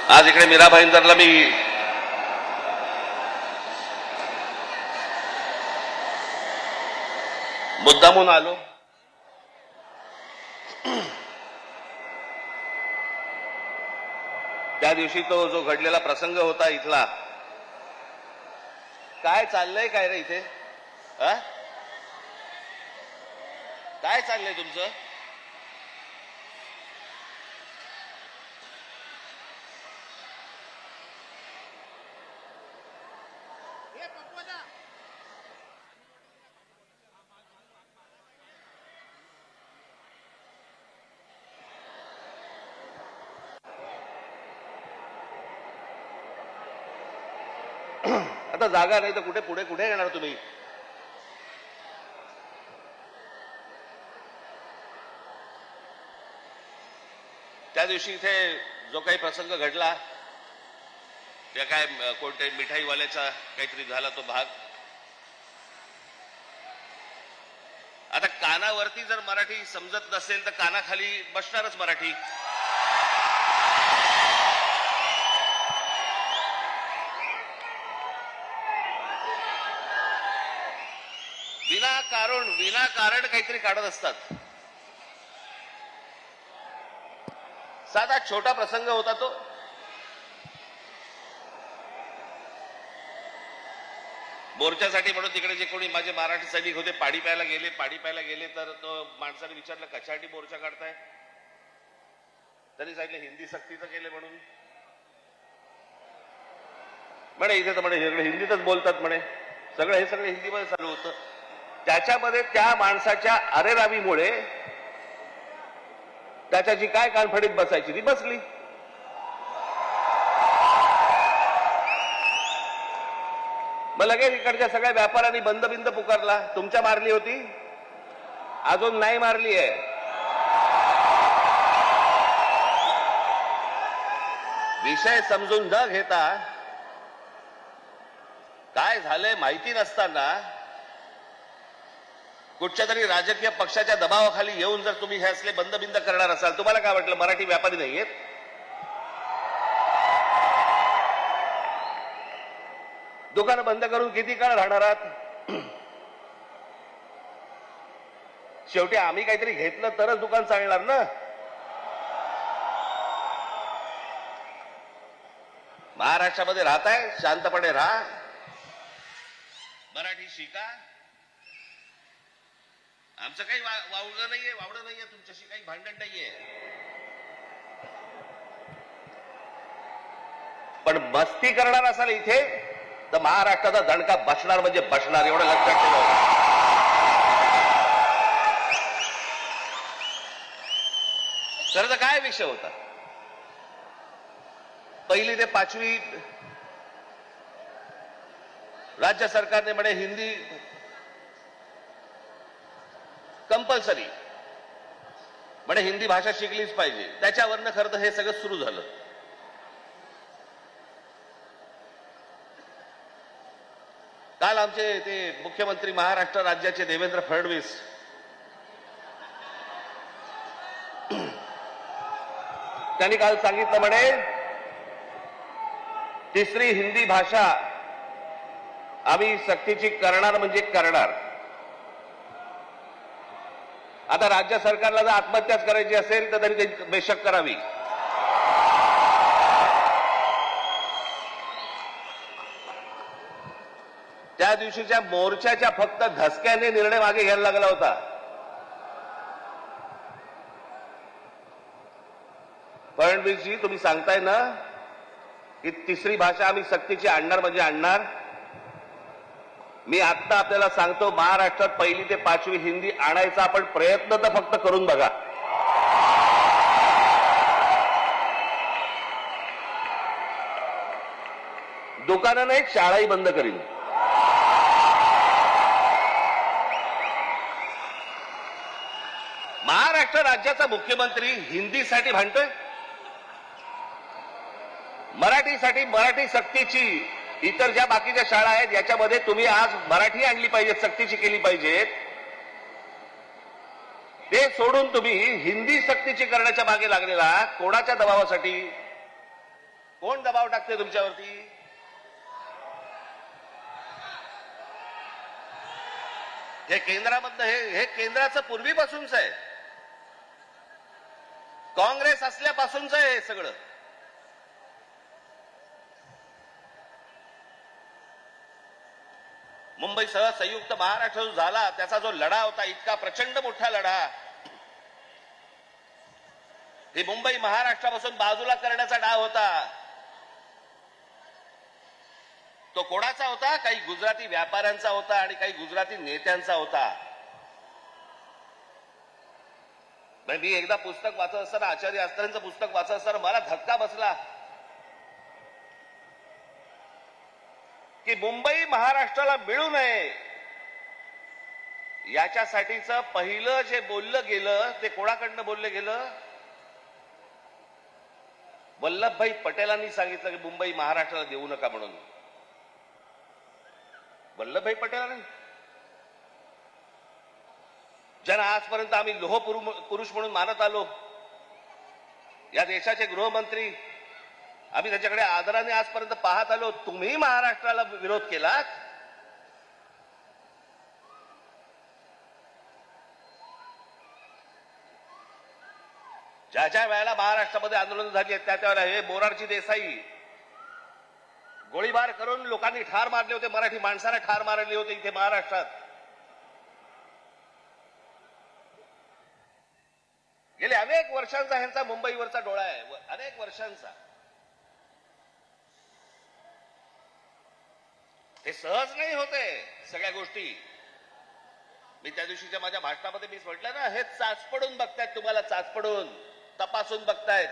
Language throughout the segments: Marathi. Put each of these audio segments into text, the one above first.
आज इकडे मीरा भाईंदरला मी मुद्दामून आलो. त्या दिवशी तो जो घडलेला प्रसंग होता इथला, काय चाललंय काय रे इथे? काय चाललंय तुमचं? आता जागा नाही तर कुठे पुढे कुठे येणार तुम्ही? त्या दिवशी इथे जो काही प्रसंग घडला, त्या काय कोणत्या मिठाईवाल्याचा काहीतरी झाला तो भाग. आता कानावरती जर मराठी समजत नसेल तर कानाखाली बसणारच मराठी. विनाकारण काहीतरी काढत असतात. साधा छोटा प्रसंग होता तो. मोर्चासाठी म्हणून तिकडे जे कोणी माझे मराठी सैनिक होते पाणी प्यायला गेले तर तो माणसाने विचारलं कशासाठी मोर्चा काढताय? त्यांनी सांगितलं हिंदी सक्तीचं केलं म्हणून. म्हणे इथे तर म्हणे सगळे हिंदीतच बोलतात म्हणे. हे सगळं हिंदीमध्ये चालू होतं. त्याच्यामध्ये त्या माणसाच्या अरेरावीमुळे त्याच्याची काय कानफडीत बसायची ती बसली. मग लगेच इकडच्या सगळ्या व्यापाऱ्यांनी बंद पुकारला. तुमच्या मारली होती? अजून नाही मारली आहे. विषय समजून न घेता काय झालंय माहिती नसताना कुठच्या तरी राजकीय पक्षाच्या दबावाखाली येऊन जर तुम्ही हे असले बंद करणार असाल, तुम्हाला काय वाटलं मराठी व्यापारी नाहीयेत? दुकानं बंद करून किती काळ राहणार आहात? शेवटी आम्ही काहीतरी घेतलं तरच दुकान चालणार ना. महाराष्ट्रामध्ये राहताय, शांतपणे राहा, मराठी शिका. आमचं काही वावडं नाहीये तुमच्याशी काही भांडण नाहीये. पण मस्ती करणार असाल इथे तर महाराष्ट्राचा दणका बसणार म्हणजे बसणार, एवढं लक्षात ठेवा. तर काय विषय होता? 1ली ते 5वी राज्य सरकारने म्हणे हिंदी कंपल्सरी, म्हणे हिंदी भाषा शिकलीच पाहिजे. त्याच्यावरनं खरं तर हे सगळं सुरू झालं. काल आमचे ते मुख्यमंत्री महाराष्ट्र राज्याचे देवेंद्र फडणवीस त्यांनी काल सांगितलं म्हणे 3री हिंदी भाषा आम्ही सक्तीची करणार म्हणजे करणार. आता राज्य सरकारला जर आत्महत्याच करायची असेल तर त्यांनी बेशक करावी. त्या दिवशीच्या मोर्चाच्या फक्त धसक्याने निर्णय मागे घ्यायला लागला होता. फडणवीसजी तुम्ही सांगताय ना की 3री भाषा आम्ही सक्तीची आणणार म्हणजे आणणार. मी आत्ता आपल्याला सांगतो, महाराष्ट्रात 1ली ते 5वी हिंदी आणायचा आपण प्रयत्न तर फक्त करून बघा. दुकानं नाही, शाळाही बंद करीन. महाराष्ट्र राज्याचा मुख्यमंत्री हिंदीसाठी भांडतोय, मराठीसाठी, मराठी सक्तीची. इतर ज्या बाकीच्या शाळा आहेत याच्यामध्ये तुम्ही आज मराठी आणली पाहिजे, सक्तीची केली पाहिजेत. ते सोडून तुम्ही हिंदी सक्तीची करण्याच्या मागे लागलेला कोणाच्या दबावासाठी? कोण दबाव टाकते तुमच्यावरती? हे केंद्रामधलं हे केंद्राचं पूर्वीपासूनच आहे, काँग्रेस असल्यापासूनच आहे हे सगळं. मुंबईसह संयुक्त महाराष्ट्र जो झाला त्याचा जो लढा होता, इतका प्रचंड मोठा लढा, ही मुंबई महाराष्ट्रापासून बाजूला करण्याचा डाव होता. तो कोणाचा होता? काही गुजराती व्यापाऱ्यांचा होता आणि काही गुजराती नेत्यांचा होता. मी एकदा पुस्तक वाचत असताना, आचार्य अत्रेंचं पुस्तक वाचत असताना मला धक्का बसला की मुंबई महाराष्ट्राला मिळू नये याच्यासाठीचं पहिलं जे बोललं गेलं ते कोणाकडनं बोललं गेलं? वल्लभभाई पटेलांनी सांगितलं की मुंबई महाराष्ट्राला देऊ नका म्हणून. वल्लभभाई पटेलांनी, ज्यांना आजपर्यंत आम्ही लोह पुरुष म्हणून मानत आलो, या देशाचे गृहमंत्री, आम्ही त्याच्याकडे आदराने आजपर्यंत पाहत आलो, तुम्ही महाराष्ट्राला विरोध केलात. ज्या ज्या वेळेला महाराष्ट्रामध्ये आंदोलन झाली आहेत त्या त्यावेळेला हे मोरारजी देसाई गोळीबार करून लोकांनी ठार मारले होते, मराठी माणसाला ठार मारले होते इथे महाराष्ट्रात. गेले अनेक वर्षांचा ह्यांचा मुंबईवरचा डोळा आहे, अनेक वर्षांचा. हे सहज नाही होते सगळ्या गोष्टी. मी त्या दिवशीच्या माझ्या भाषणामध्ये मी म्हटलं ना, हे चाचपडून बघतायत, तुम्हाला चाचपडून तपासून बघतायत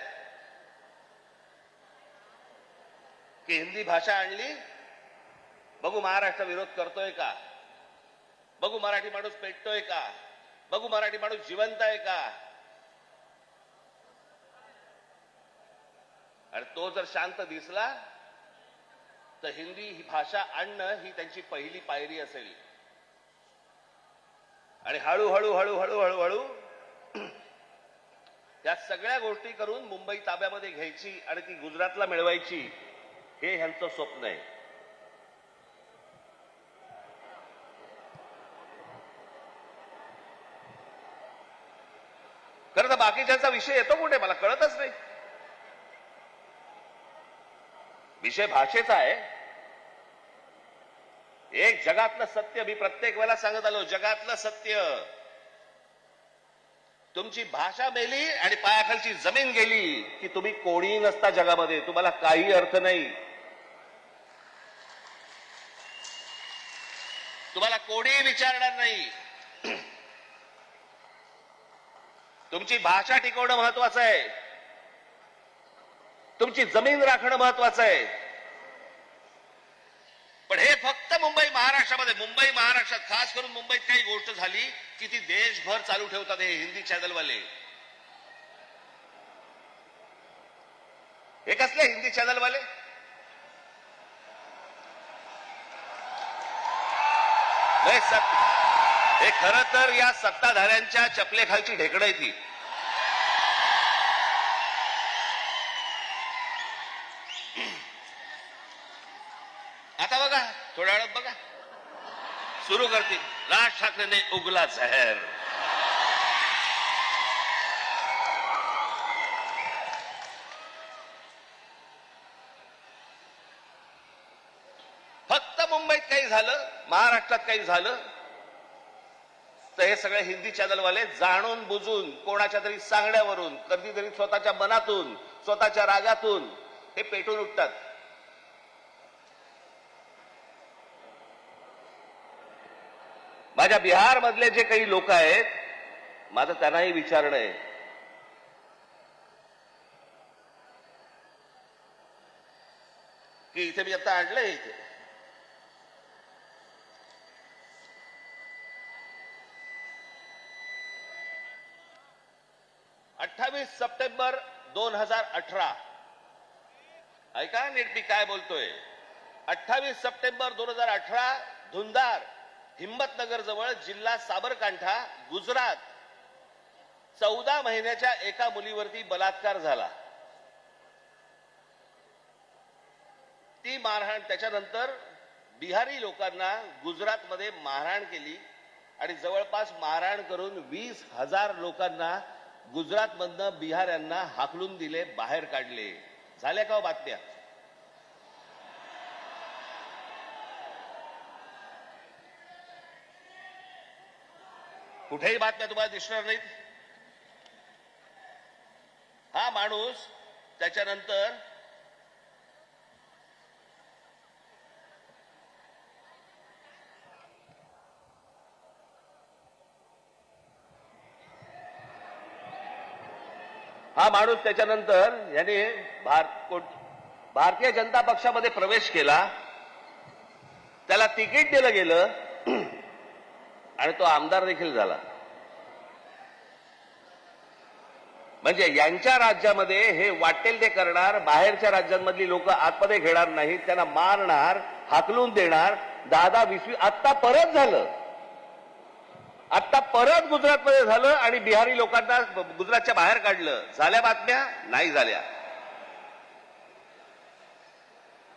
की हिंदी भाषा आणली, बघू महाराष्ट्र विरोध करतोय का, बघू मराठी माणूस पेटतोय का, बघू मराठी माणूस जिवंत आहे का. आणि तो जर शांत दिसला तर हिंदी ही भाषा आणणं ही त्यांची पहिली पायरी असेल. आणि हळूहळू हळूहळू हळूहळू त्या सगळ्या गोष्टी करून मुंबई ताब्यामध्ये घ्यायची आणि ती गुजरातला मिळवायची, हे ह्यांचं स्वप्न आहे. खरं तर बाकीच्यांचा विषय येतो कुठे मला कळतच नाही. विषय भाषेचा आहे. एक जगातलं सत्य मी प्रत्येक वेळेला सांगत आलो, जगातलं सत्य, तुमची भाषा मेली आणि पायाखालची जमीन गेली की तुम्ही कोणी नसता जगामध्ये, तुम्हाला काही अर्थ नाही. तुम्हाला कोणी विचारणार नाही. तुमची भाषा टिकवणं महत्वाचं आहे, तुमची जमीन राखणं महत्वाचं आहे. पण हे फक्त मुंबई महाराष्ट्रात खास करून मुंबईत काही गोष्ट झाली की ती देशभर चालू ठेवतात हे हिंदी चॅनलवाले. हे कसले हिंदी चॅनलवाले? हे खरं तर या सत्ताधाऱ्यांच्या चपलेखालची ढेकणं आहे ती. आता बघा, थोड्या वेळात बघा सुरू करतील, राज ठाकरेने उगला जहर. फक्त मुंबईत काही झालं, महाराष्ट्रात काही झालं तर हे सगळे हिंदी चॅनलवाले जाणून बुजून कोणाच्या तरी सांगण्यावरून, कधीतरी स्वतःच्या मनातून, स्वतःच्या रागातून हे पेटून उठतात. माझ्या बिहार मधले जे काही लोक आहेत, माझं त्यांनाही विचारणं आहे की इथे मी आता आणलंय, इथे 28 सप्टेंबर 2018, ऐका नीट मी काय बोलतोय. 28 सप्टेंबर 2018 धुंदार, हिम्मतनगर जवळ, जिल्हा साबरकांठा, गुजरात, 14 महिन्याच्या एका मुलीवरती बलात्कार झाला. ही मारहाण त्याच्यानंतर बिहारी लोकांना गुजरातमध्ये मारहाण केली आणि जवळपास मारहाण करून 20,000 लोकांना गुजरातमधनं बिहाऱ्यांना हाकलून दिले, बाहेर काढले. झाल्या का हो बातम्या? कुठेही बातम्या तुम्हाला दिसणार नाहीत. हा माणूस त्याच्यानंतर याने भारतीय जनता पक्षामध्ये प्रवेश केला, त्याला तिकीट दिलं गेलं आणि तो आमदार देखील झाला. म्हणजे यांच्या राज्यामध्ये हे वाटेल ते करणार, बाहेरच्या राज्यांमधली लोक आतमध्ये घेणार नाहीत, त्यांना मारणार, हाकलून देणार. 10-20 आत्ता परत झालं, आत्ता परत गुजरातमध्ये झालं आणि बिहारी लोकांना गुजरातच्या बाहेर काढलं. झाल्या बातम्या? नाही झाल्या.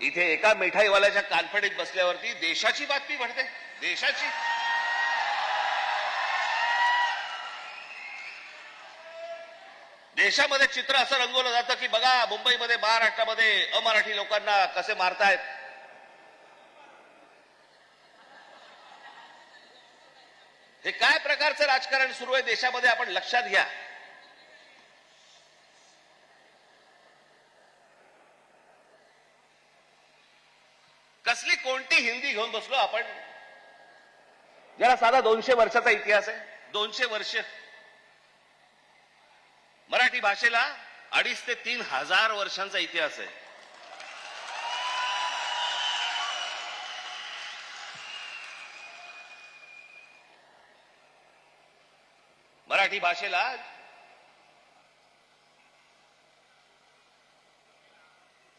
इथे एका मिठाईवाल्याच्या कानफडीत बसल्यावरती देशाची बातमी म्हणते. देशाची देशामध्ये चित्र असं रंगवलं जातं की बघा मुंबईमध्ये, महाराष्ट्रामध्ये अमराठी लोकांना कसे मारतायत. हे काय प्रकारचं राजकारण सुरू आहे देशामध्ये, आपण लक्षात घ्या. कसली कोणती हिंदी घेऊन बसलो आपण? जरा साधा 200 वर्षाचा इतिहास आहे. 200 वर्ष मराठी भाषेला 2,500 ते 3,000 वर्षांचा इतिहास आहे. मराठी भाषेला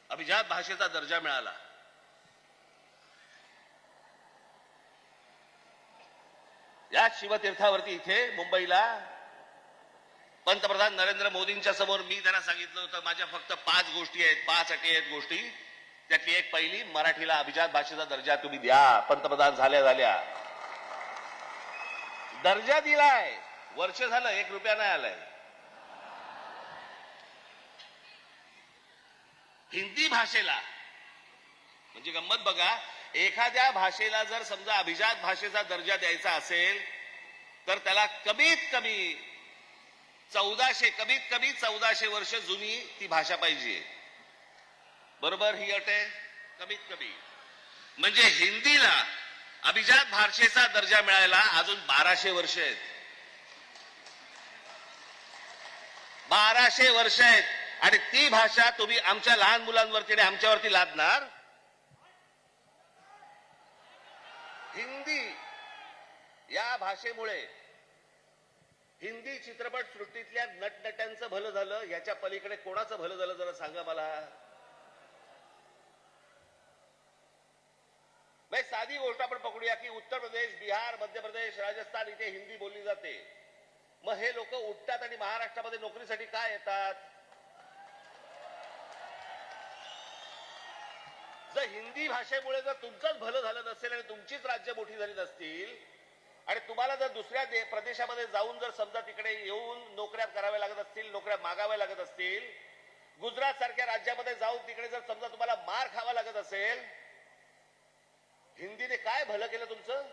अभिजात भाषेचा दर्जा मिळाला. या शिवतीर्थावरती इथे मुंबईला पंतप्रधान नरेंद्र मोदींच्या समोर मी त्यांना सांगितलं होतं, माझ्या फक्त 5 गोष्टी आहेत, 5 अटी आहेत गोष्टी. त्यातली एक पहिली, मराठीला अभिजात भाषेचा दर्जा तुम्ही द्या. पंतप्रधान झाल्या दर्जा दिलाय, वर्ष झालं, 1 रुपया नाही आलाय. हिंदी भाषेला म्हणजे गंमत बघा, एखाद्या भाषेला जर समजा अभिजात भाषेचा दर्जा द्यायचा असेल तर त्याला कमीत कमी 1400 वर्ष जुनी ती भाषा पाहिजे. बरोबर? ही अट आहे कमीत कमी. म्हणजे हिंदीला अभिजात भाषेचा दर्जा मिळायला अजून 1200 वर्ष आहेत. 1200 वर्ष आहेत आणि ती भाषा तुम्ही आमच्या लहान मुलांवरती आणि आमच्यावरती लादणार. हिंदी या भाषेमुळे हिंदी चित्रपट सृष्टीतल्या नटनट्यांचं भलं झालं, याच्या पलीकडे कोणाचं भलं झालं जरा सांगा मला. साधी गोष्ट आपण पकडूया की उत्तर प्रदेश, बिहार, मध्य प्रदेश, राजस्थान इथे हिंदी बोलली जाते. मग हे लोक उठतात आणि महाराष्ट्रामध्ये नोकरीसाठी काय येतात? जर हिंदी भाषेमुळे जर तुमचंच भलं झालं नसेल आणि तुमचीच राज्य मोठी झाली नसतील आणि तुम्हाला जर दुसऱ्या प्रदेशामध्ये जाऊन जर समजा तिकडे येऊन नोकऱ्या कराव्या लागत असतील, नोकऱ्या मागाव्या लागत असतील, गुजरात सारख्या राज्यामध्ये जाऊन तिकडे जर समजा तुम्हाला मार खावा लागत असेल, हिंदीने काय भलं केलं तुमचं?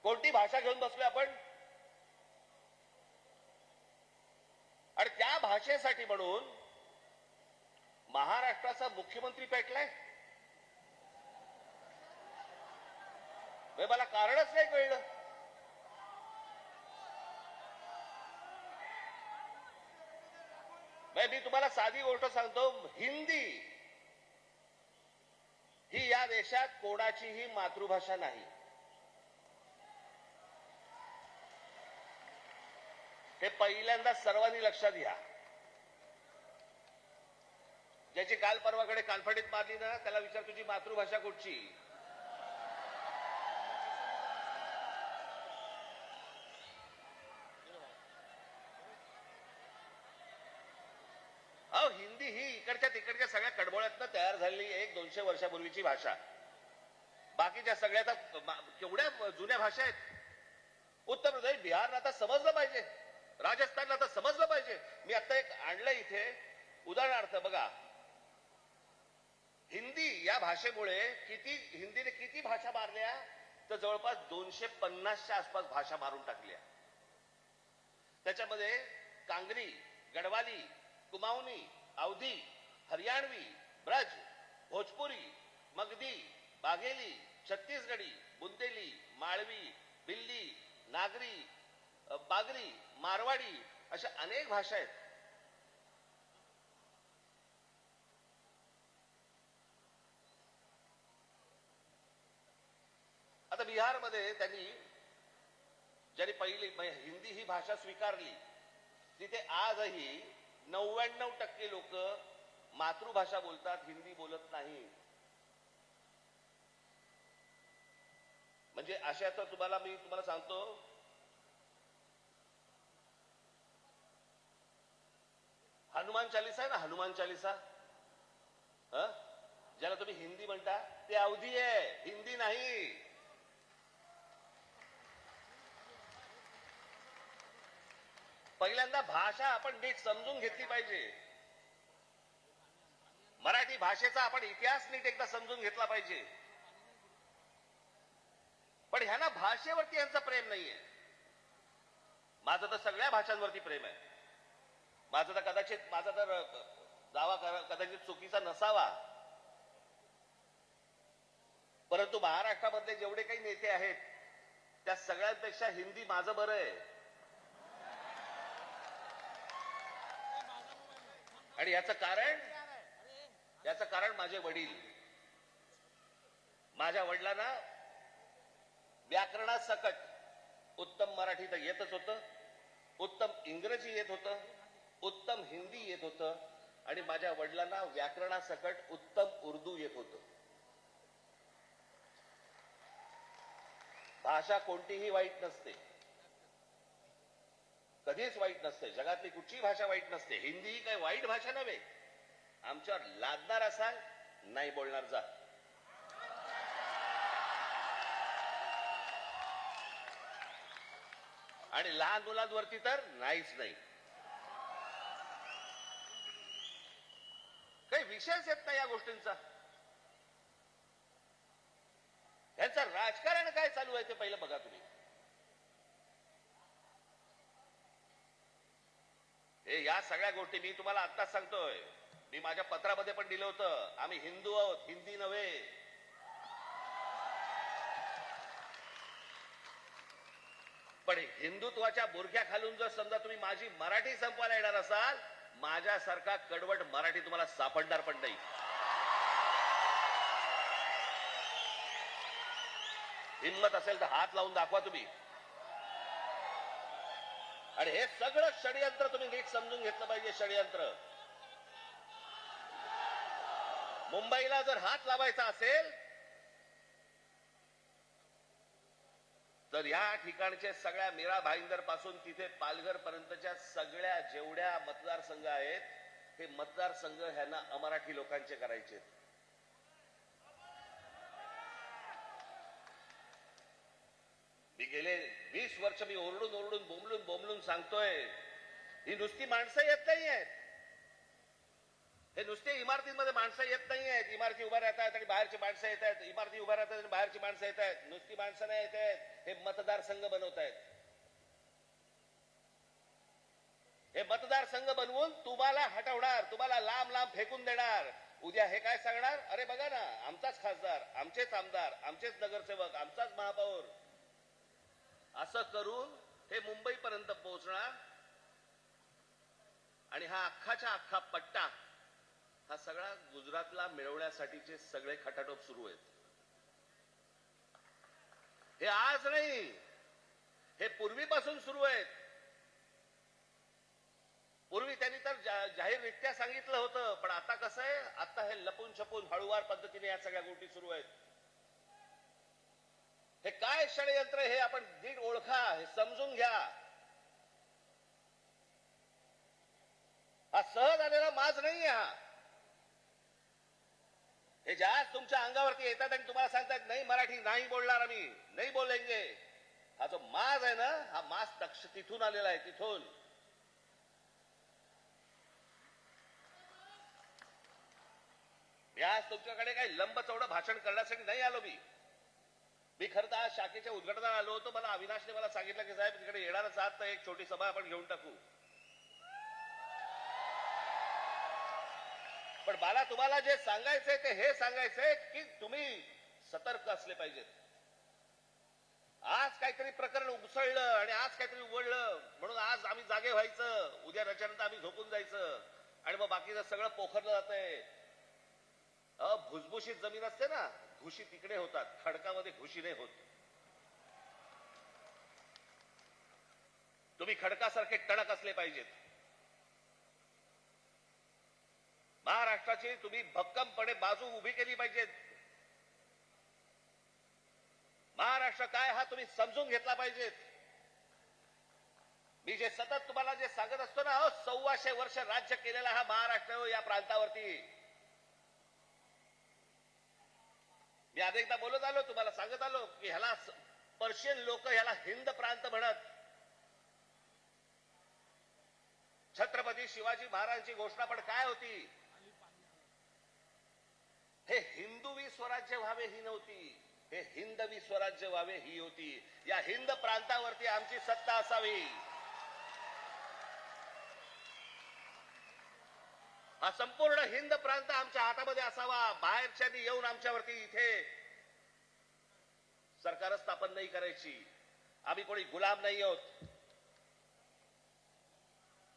कोणती भाषा घेऊन बसलोय आपण? आणि त्या भाषेसाठी म्हणून महाराष्ट्राचा मुख्यमंत्री पेटलाय. मला कारणच नाही कळलं. मी तुम्हाला साधी गोष्ट सांगतो, हिंदी ही या देशात कोणाचीही मातृभाषा नाही. हे पहिल्यांदा सर्वांनी लक्षात घ्या. ज्याची काल परवाकडे कानफडीत मारली ना, त्याला विचार तुझी मातृभाषा कुठची? हिंदी ही इकडच्या तिकडच्या सगळ्या कडबोळ्यातनं तयार झालेली 100-200 वर्षापूर्वीची भाषा. बाकीच्या सगळ्या केवढ्या जुन्या भाषा आहेत. उत्तर प्रदेश, बिहारला आता समजलं पाहिजे, राजस्थानला आता समजलं पाहिजे. मी आता एक आणलं इथे उदाहरणार्थ बघा, हिंदी या भाषेमुळे हिंदीने किती भाषा मारल्या, तर जवळपास 250च्या आसपास भाषा मारून टाकल्या. त्याच्यामध्ये कांगरी, गढवाली, कुमाऊनी, अवधी, हरियाणवी, ब्रज, भोजपुरी, मगधी, बाघेली, छत्तीसगडी, बुंदेली, माळवी, भिल्ली, नागरी, बागरी, मारवाडी अशा अनेक भाषा आहेत. आता बिहारमध्ये ज्यांनी पहिली हिंदी ही भाषा स्वीकारली, तिथे आजही 99% लोक मातृभाषा बोलतात, हिंदी बोलत नाही. म्हणजे अशा तर मी तुम्हाला सांगतो, हनुमान चालीसा आहे ना, हनुमान चालीसा, ज्याला तुम्ही हिंदी म्हणता, ते अवधी आहे, हिंदी नाही. पहिल्यांदा भाषा आपण नीट समजून घेतली पाहिजे. मराठी भाषेचा आपण इतिहास नीट एकदा समजून घेतला पाहिजे. पण ह्यांना भाषेवरती यांचं प्रेम नाहीये. माझं तर सगळ्या भाषांवरती प्रेम आहे. माझा तर दावा कदाचित चुकीचा नसावा, परंतु महाराष्ट्रामधले जेवढे काही नेते आहेत त्या सगळ्यांपेक्षा हिंदी माझं बरं आहे. आणि याचं कारण माझे वडील. माझ्या वडिलांना व्याकरणासकट उत्तम मराठी तर येतच होतं, उत्तम इंग्रजी येत होतं, उत्तम हिंदी येत होतं, आणि माझ्या वडिलांना व्याकरणासकट उत्तम उर्दू येत होतं. भाषा कोणतीही वाईट नसते, कधीच वाईट नसते. जगातली कुठची भाषा वाईट नसते. हिंदी ही काही वाईट भाषा नव्हे. आमच्यावर लादणार असाल, नाही बोलणार जा. आणि लहान मुलांवरती तर नाहीच नाही. काही विषयच येत नाही या गोष्टींचा. यांचं राजकारण काय चालू आहे ते पहिलं बघा तुम्ही. हे या सगळ्या गोष्टी मी तुम्हाला आत्ताच सांगतोय. मी माझ्या पत्रामध्ये पण दिलं होतं, आम्ही हिंदू आहोत, हिंदी नव्हे. पण हिंदुत्वाच्या बुरख्याखालून जर समजा तुम्ही माझी मराठी संपवायला येणार असाल, माझ्यासारखा कडवट मराठी तुम्हाला सापडणार पण नाही. हिंमत असेल तर हात लावून दाखवा तुम्ही. आणि हे सगळं षडयंत्र तुम्ही नीट समजून घेतलं पाहिजे. षडयंत्र. मुंबईला जर हात लावायचा असेल तर या ठिकाणचे सगळ्या मीरा भाईंदर पासून तिथे पालघर पर्यंतच्या सगळ्या जेवढ्या मतदारसंघ आहेत, हे मतदारसंघ ह्यांना अमराठी लोकांचे करायचे. मी गेले 20 वर्ष मी ओरडून बोंबलून सांगतोय, ही नुसती माणसं येत नाही आहेत. हे नुसते इमारतींमध्ये माणसं येत नाही आहेत. इमारती उभ्या राहतात आणि बाहेरची माणसं येत आहेत. इमारती उभ्या राहतात आणि बाहेरची माणसं येत आहेत. नुसती माणसं नाही येत आहेत. हे मतदारसंघ बनवत आहेत. हे मतदारसंघ बनवून तुम्हाला हटवणार, तुम्हाला लांब फेकून देणार. उद्या हे काय सांगणार, अरे बघा ना, आमचाच खासदार, आमचेच आमदार, आमचेच नगरसेवक, आमचाच महापौर. असं करून हे मुंबईपर्यंत पोहोचणार. आणि हा अख्खाच्या अख्खा पट्टा हा सगळा गुजरातला मिळवण्यासाठीचे सगळे खटाटोप सुरू आहेत. हे आज नाही, हे पूर्वीपासून सुरू आहेत. पूर्वी त्यांनी तर जाहीररित्या सांगितलं होतं, पण आता कसं आहे, आता हे लपून छपून हळूवार पद्धतीने या सगळ्या गोष्टी सुरू आहेत. हे काय षडयंत्र हे आपण नीट ओळखा, हे समजून घ्या. हा सहज आलेला माज नाहीये हा. हे जास्त तुमच्या अंगावरती येतात आणि तुम्हाला सांगतात नाही मराठी नाही बोलणार आम्ही नाही बोलेंगे. हा जो माज आहे ना हा माज तिथून आलेला आहे तिथून. मी आज तुमच्याकडे काही लंब चौडं भाषण करण्यासाठी नाही आलो. मी खरं तर आज शाखेच्या उद्घाटनाला आलो होतो. मला अविनाशने मला सांगितलं की साहेब तिकडे येणारच आहात तर एक छोटी सभा आपण घेऊन टाकू. पण मला तुम्हाला जे सांगायचंय ते हे सांगायचंय की तुम्ही सतर्क असले पाहिजेत. आज काहीतरी प्रकरण उसळलं आणि आज काहीतरी उघडलं म्हणून आज आम्ही जागे व्हायचं, उद्या त्याच्यानंतर आम्ही झोपून जायचं आणि मग बाकीचं सगळं पोखरलं जातंय. भुसभुशीत जमीन असते ना, घुशी तिकडे होतात, खडकामध्ये घुशी नाही होत. तुम्ही खडकासारखे टणक असले पाहिजेत. महाराष्ट्राची तुम्ही भक्कमपणे बाजू उभी केली पाहिजे. महाराष्ट्र काय हा तुम्ही समजून घेतला पाहिजेत. मी जे सतत तुम्हाला जे सांगत असतो ना, 1400 वर्ष राज्य केलेला हा महाराष्ट्र या प्रांतावरती. मी अनेकदा बोलत आलो, तुम्हाला सांगत आलो की ह्याला पर्शियन लोक ह्याला हिंद प्रांत म्हणत. छत्रपती शिवाजी महाराजांची घोषणा पण काय होती? हे हिंदवी स्वराज्य व्हावे ही नव्हती, हे हिंदवी स्वराज्य व्हावे ही होती. या हिंद प्रांतावरती आमची सत्ता असावी. हा संपूर्ण हिंद प्रांत आमच्या हातामध्ये असावा. बाहेरच्यांनी येऊन आमच्यावरती इथे सरकार स्थापन नाही करायची. आम्ही कोणी गुलाम नाही आहोत.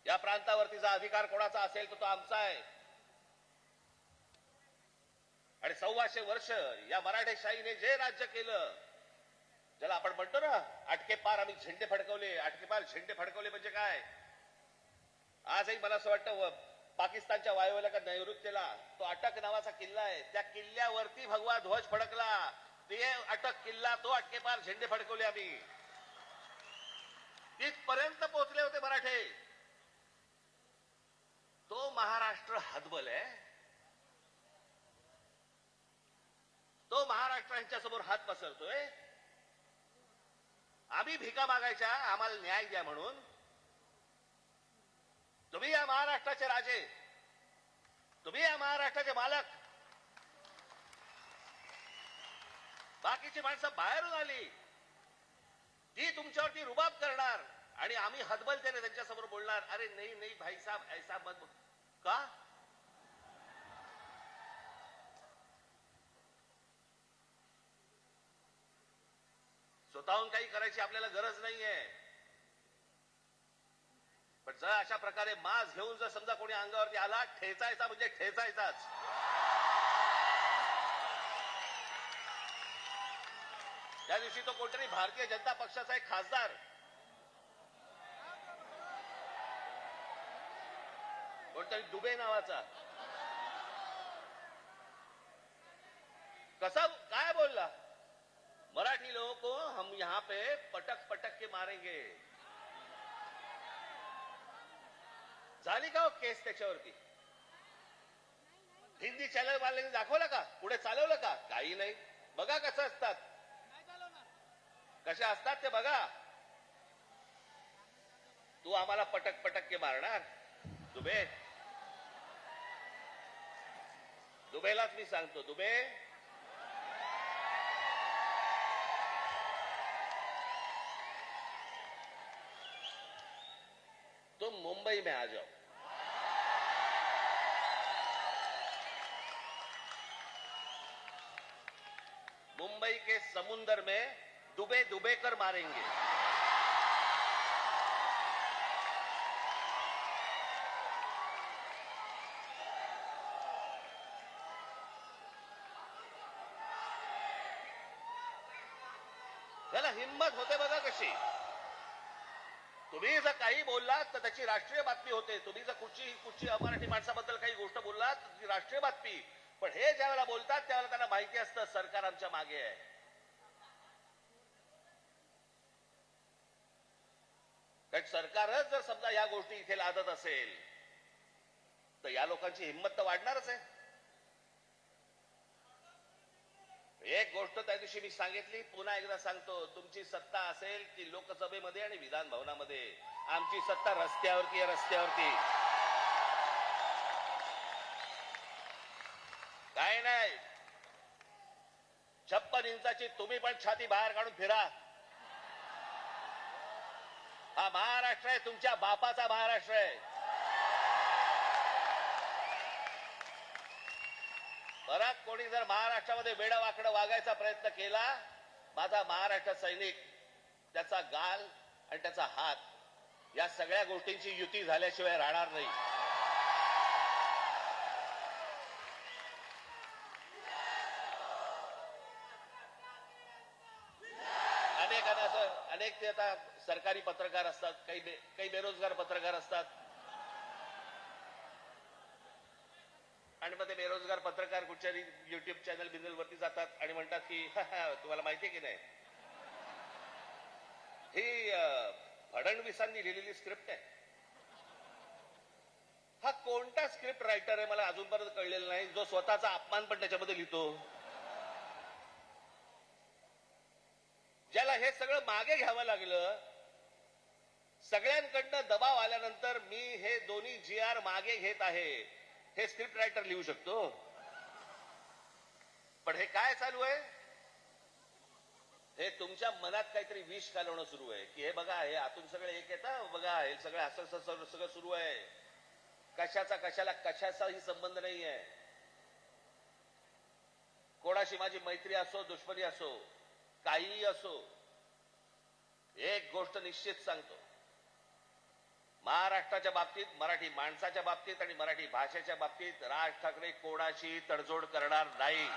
या प्रांतावरतीचा अधिकार कोणाचा असेल तर तो आमचा आहे. आणि 1400 वर्ष या मराठेशाहीने जे राज्य केलं, ज्याला आपण म्हणतो ना अटके पार आम्ही झेंडे फडकवले. अटके पार झेंडे फडकवले म्हणजे काय? आजही मला असं वाटतं पाकिस्तानच्या वायुव्याला का नैऋत्यला तो अटक नावाचा किल्ला आहे, त्या किल्ल्यावरती भगवा ध्वज फडकला. ते अटक किल्ला, तो अटके पार झेंडे फडकवले आम्ही. तिथपर्यंत पोहोचले होते मराठे. तो महाराष्ट्र हतबल आहे. तो महाराष्ट्र यांच्यासमोर हात पसरतोय. आम्ही भिका मागायच्या आम्हाला न्याय द्या म्हणून. तुम्ही या महाराष्ट्राचे राजे, तुम्ही या महाराष्ट्राचे मालक. बाकीची माणसं बाहेरून आली, ती तुमच्यावरती रुबाब करणार आणि आम्ही हतबलतेने त्यांच्यासमोर बोलणार, अरे नाही नाही भाई साहब ऐसा मत. का? स्वतःहून काही करायची आपल्याला गरज नाहीये. पण जर अशा प्रकारे माज घेऊन जर समजा कोणी अंगावरती आला, ठेचायचा म्हणजे ठेचायचाच. त्या दिवशी तो कोणतरी भारतीय जनता पक्षाचा एक खासदार कोणतरी दुबे नावाचा कसा काय बोलला, मराठी लोगों को हम यहां पे पटक पटक के मारेंगे. झाली का हो केस त्याच्यावरती? हिंदी चॅनल वाल्यांनी दाखवलं का? पुढे चालवलं का? काही नाही. बघा कसं असतात, कशा असतात ते बघा. तू आम्हाला पटक पटक के मारणार दुबे? दुबेलाच मी सांगतो, दुबे तुम मुंबई में आ जाओ. मुंबई के समुंदर में डुबे डुबे कर मारेंगे. त्याला हिंमत होते बघा कशी. तुम्ही जर काही बोललात तर त्याची राष्ट्रीय बातमी होते. तुम्ही जर कुठची अमराठी माणसाबद्दल काही गोष्ट बोललात तर ती राष्ट्रीय बातमी. पण हे ज्यावेळेला बोलतात त्यावेळेला त्यांना माहिती असतं सरकार आमच्या मागे आहे. कारण सरकारच जर समजा या गोष्टी इथे लादत असेल या लोकांची हिंमत तर वाढणारच आहे. एक गोष्ट त्या दिवशी मी सांगितली, पुन्हा एकदा सांगतो, तुमची सत्ता असेल ती लोकसभेमध्ये आणि विधान भवनामध्ये, आमची सत्ता रस्त्यावरती आहे. रस्त्यावरती काय नाही. 56 इंचाची तुम्ही पण छाती बाहेर काढून फिरा. हा महाराष्ट्र आहे, तुमच्या बापाचा महाराष्ट्र आहे. परत कोणी जर महाराष्ट्रामध्ये वेडा वाकडं वागायचा प्रयत्न केला, माझा महाराष्ट्र सैनिक त्याचा गाल आणि त्याचा हात या सगळ्या गोष्टींची युती झाल्याशिवाय राहणार नाही. अनेक ते आता सरकारी पत्रकार असतात, काही बेरोजगार पत्रकार असतात, आणि मग ते बेरोजगार पत्रकार कुठच्या युट्यूब चॅनल बिनल वरती जातात आणि म्हणतात की तुम्हाला माहितीये की नाही, ही फडणवीसांनी लिहिलेली स्क्रिप्ट आहे. हा कोणता स्क्रिप्ट रायटर आहे मला अजूनपर्यंत कळलेला नाही, जो स्वतःचा अपमान पण त्याच्यामध्ये लिहितो. ज्याला हे सगळं मागे घ्यावं लागलं, सगळ्यांकडनं दबाव आल्यानंतर मी हे दोन्ही GR मागे घेत आहे, हे स्क्रिप्ट रायटर लिहू शकतो. पण हे काय चालू आहे? हे तुमच्या मनात काहीतरी विष घालवणं सुरू आहे की हे बघा, हे आतून सगळे एक येतं, बघा हे सगळं असं सगळं सुरू आहे. कशाचाही संबंध नाही आहे. कोणाशी माझी मैत्री असो, दुश्मनी असो, काहीही असो, एक गोष्ट निश्चित सांगतो, महाराष्ट्राच्या बाबतीत, मराठी माणसाच्या बाबतीत आणि मराठी भाषेच्या बाबतीत राज ठाकरे कोणाशी तडजोड करणार नाही.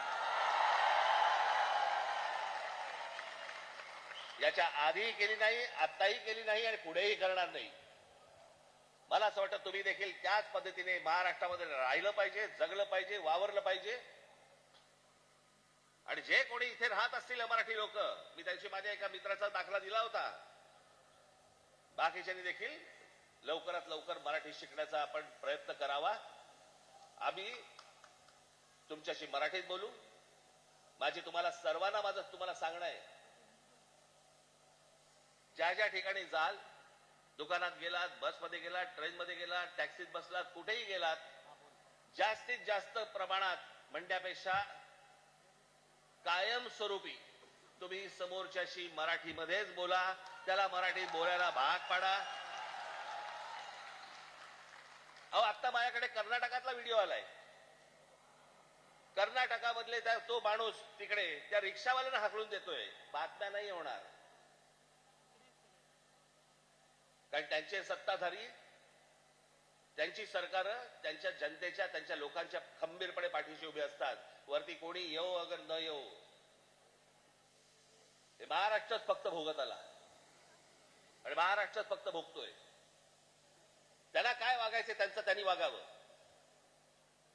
याच्या आधीही केली नाही, आताही केली नाही आणि पुढेही करणार नाही. मला असं वाटतं तुम्ही देखील त्याच पद्धतीने महाराष्ट्रामध्ये राहिलं पाहिजे, जगलं पाहिजे, वावरलं पाहिजे. आणि जे कोणी इथे राहत असतील मराठी लोक, मी त्यांची माझ्या एका मित्राचा दाखला दिला होता, बाकीच्यांनी देखील लवकरात लवकर मराठी शिकण्याचा आपण प्रयत्न करावा. आम्ही तुमच्याशी मराठीत बोलू. माझी तुम्हाला सर्वांना तुम्हाला सांगणं आहे, ज्या ज्या ठिकाणी जाल, दुकानात गेलात, बसमध्ये गेलात, ट्रेनमध्ये गेलात, टॅक्सीत बसलात, कुठेही गेलात, जास्तीत जास्त प्रमाणात म्हणण्यापेक्षा कायमस्वरूपी तुम्ही समोरच्याशी मराठीमध्येच बोला, त्याला मराठीत बोलायला भाग पाडा. अहो, आता माझ्याकडे कर्नाटकातला व्हिडिओ आलाय. कर्नाटकामधले तो माणूस तिकडे त्या रिक्षावाल्याला हाकलून देतोय. बातम्या नाही होणार, कारण त्यांचे सत्ताधारी, त्यांची सरकार त्यांच्या जनतेच्या, त्यांच्या लोकांच्या खंबीरपणे पाठीशी उभे असतात. वरती कोणी येऊ अगर न येऊ, हे महाराष्ट्रात फक्त भोगत आला आणि महाराष्ट्रात फक्त भोगतोय. त्यांना काय वागायचं त्यांचं त्यांनी वागावं.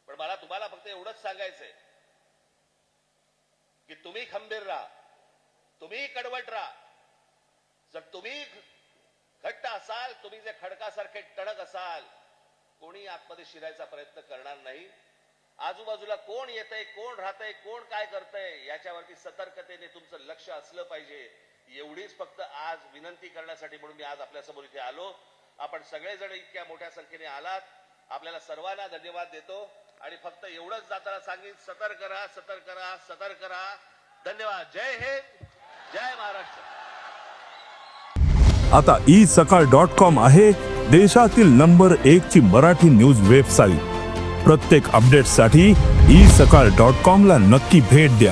पण मला तुम्हाला फक्त एवढंच सांगायचंय की तुम्ही खंबीर राहा, तुम्ही कडवट राहा. जर तुम्ही घट्ट असाल, तुम्ही जे खडकासारखे टणक असाल, कोणी आतमध्ये शिरायचा प्रयत्न करणार नाही. आजूबाजूला कोण येतंय, कोण राहतंय, कोण काय करतंय, याच्यावरती सतर्कतेने तुमचं लक्ष असलं पाहिजे. एवढीच फक्त आज विनंती करण्यासाठी म्हणून मी आज आपल्यासमोर इथे आलो. आपण सगळेजण इतक्या मोठ्या संख्येने आलात, आपल्याला सर्वांना धन्यवाद देतो. आणि फक्त एवढंच जाताना सांगेन, सतर्क राहा, सतर्क राहा, सतर्क राहा. धन्यवाद. जय हिंद, जय महाराष्ट्र. आता isakal.com आहे देशातील नंबर 1 ची मराठी न्यूज वेबसाईट. प्रत्येक अपडेटसाठी isakal.com ला नक्की भेट द्या.